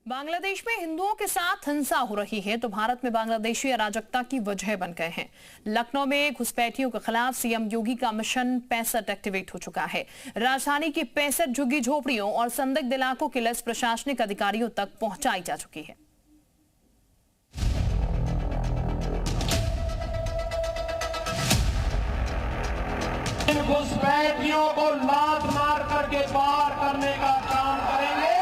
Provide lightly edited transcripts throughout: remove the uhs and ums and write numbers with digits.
बांग्लादेश में हिंदुओं के साथ हिंसा हो रही है तो भारत में बांग्लादेशी अराजकता की वजह बन गए हैं। लखनऊ में घुसपैठियों के खिलाफ सीएम योगी का मिशन 65 एक्टिवेट हो चुका है। राजधानी की 65 झुग्गी झोपड़ियों और संदिग्ध इलाकों की लिस्ट प्रशासनिक अधिकारियों तक पहुंचाई जा चुकी है। इन घुसपैठियों को लात मार करके पार करने का काम करेंगे।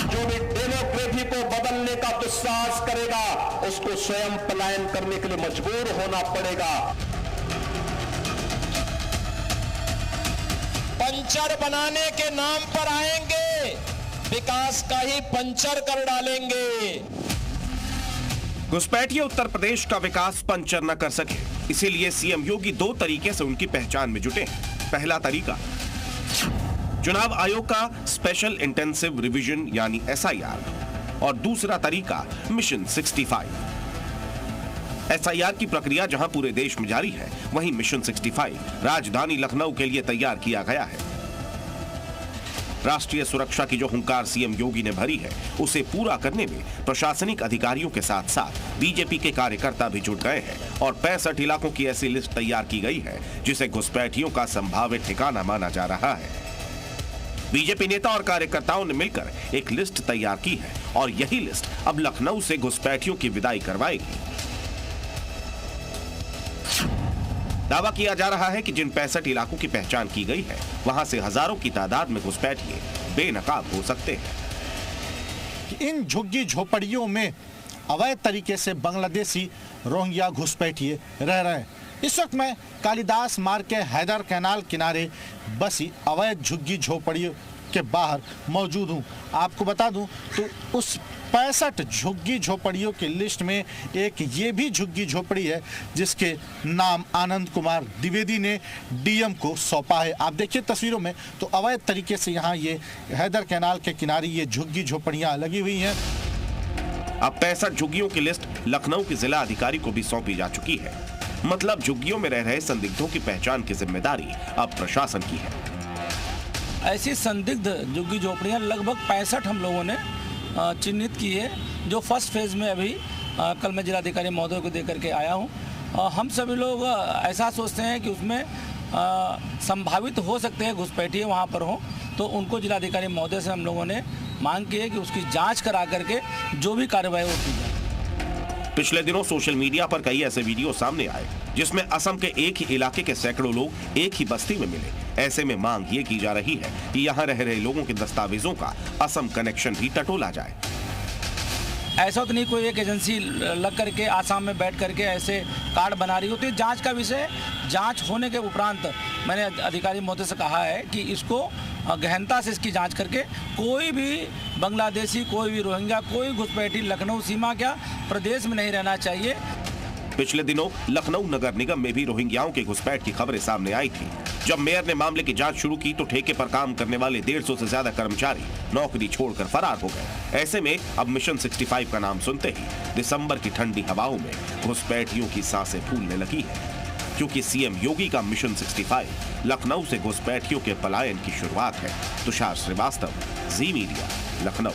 जो भी डेमोक्रेसी को बदलने का दुस्साहस करेगा उसको स्वयं पलायन करने के लिए मजबूर होना पड़ेगा। पंचर बनाने के नाम पर आएंगे, विकास का ही पंचर कर डालेंगे। घुसपैठिए उत्तर प्रदेश का विकास पंचर न कर सके, इसीलिए सीएम योगी दो तरीके से उनकी पहचान में जुटे हैं। पहला तरीका चुनाव आयोग का स्पेशल इंटेंसिव रिवीजन यानी एसआईआर और दूसरा तरीका मिशन 65। एसआईआर की प्रक्रिया जहां पूरे देश में जारी है, वहीं मिशन 65 राजधानी लखनऊ के लिए तैयार किया गया है। राष्ट्रीय सुरक्षा की जो हुंकार सीएम योगी ने भरी है, उसे पूरा करने में प्रशासनिक अधिकारियों के साथ साथ बीजेपी के कार्यकर्ता भी जुट गए हैं और 65 इलाकों की ऐसी लिस्ट तैयार की गई है जिसे घुसपैठियों का संभावित ठिकाना माना जा रहा है। बीजेपी नेता और कार्यकर्ताओं ने मिलकर एक लिस्ट तैयार की है और यही लिस्ट अब लखनऊ से घुसपैठियों की विदाई करवाएगी। दावा किया जा रहा है कि जिन 65 इलाकों की पहचान की गई है, वहां से हजारों की तादाद में घुसपैठिए बेनकाब हो सकते हैं। इन झुग्गी झोपड़ियों में अवैध तरीके से बांग्लादेशी रोहिंग्या घुसपैठिए रह रहे हैं। इस वक्त मैं कालिदास मार्ग के हैदर कैनाल किनारे बसी अवैध झुग्गी झोपड़ियों के बाहर मौजूद हूं। आपको बता दूं तो उस 65 झुग्गी झोपड़ियों की लिस्ट में एक ये भी झुग्गी झोपड़ी है जिसके नाम आनंद कुमार द्विवेदी ने डीएम को सौंपा है। आप देखिए तस्वीरों में तो अवैध तरीके से यहाँ ये हैदर कैनाल के किनारे ये झुग्गी झोपड़ियाँ लगी हुई हैं। अब 65 झुग्गियों की लिस्ट लखनऊ के जिला अधिकारी को भी सौंपी जा चुकी है। मतलब झुग्गियों में रह रहे संदिग्धों की पहचान की जिम्मेदारी अब प्रशासन की है। ऐसी संदिग्ध झुग्गी झोपड़ियाँ लगभग 65 हम लोगों ने चिन्हित की है, जो फर्स्ट फेज में अभी कल मैं जिलाधिकारी महोदय को देकर के आया हूँ। हम सभी लोग ऐसा सोचते हैं कि उसमें संभावित हो सकते हैं घुसपैठिए वहाँ पर हों, तो उनको जिलाधिकारी महोदय से हम लोगों ने मांग की है कि उसकी जांच करा करके जो भी कार्रवाई वो की जाए। पिछले दिनों सोशल मीडिया पर कई ऐसे वीडियो सामने आए जिसमें असम के एक ही इलाके के सैकड़ों लोग एक ही बस्ती में मिले। ऐसे में मांग ये की जा रही है कि यहाँ रह रहे लोगों के दस्तावेजों का असम कनेक्शन भी टटोला जाए। ऐसा तो नहीं कोई एक एजेंसी लग करके आसाम में बैठ करके ऐसे कार्ड बना रही होती है। जांच का विषय, जांच होने के उपरांत मैंने अधिकारी महोदय से कहा है कि इसको गहनता से इसकी जांच करके कोई भी बांग्लादेशी, कोई भी रोहिंग्या, कोई घुसपैठी लखनऊ सीमा क्या प्रदेश में नहीं रहना चाहिए। पिछले दिनों लखनऊ नगर निगम में भी रोहिंग्याओं के घुसपैठ की खबरें सामने आई थी। जब मेयर ने मामले की जांच शुरू की तो ठेके पर काम करने वाले 150 से ज्यादा कर्मचारी नौकरी छोड़कर फरार हो गए। ऐसे में अब मिशन 65 का नाम सुनते ही दिसंबर की ठंडी हवाओं में घुसपैठियों की सांसें फूलने लगी है, क्योंकि सीएम योगी का मिशन 65 लखनऊ से घुसपैठियों के पलायन की शुरुआत है। तुषार श्रीवास्तव, जी मीडिया, लखनऊ।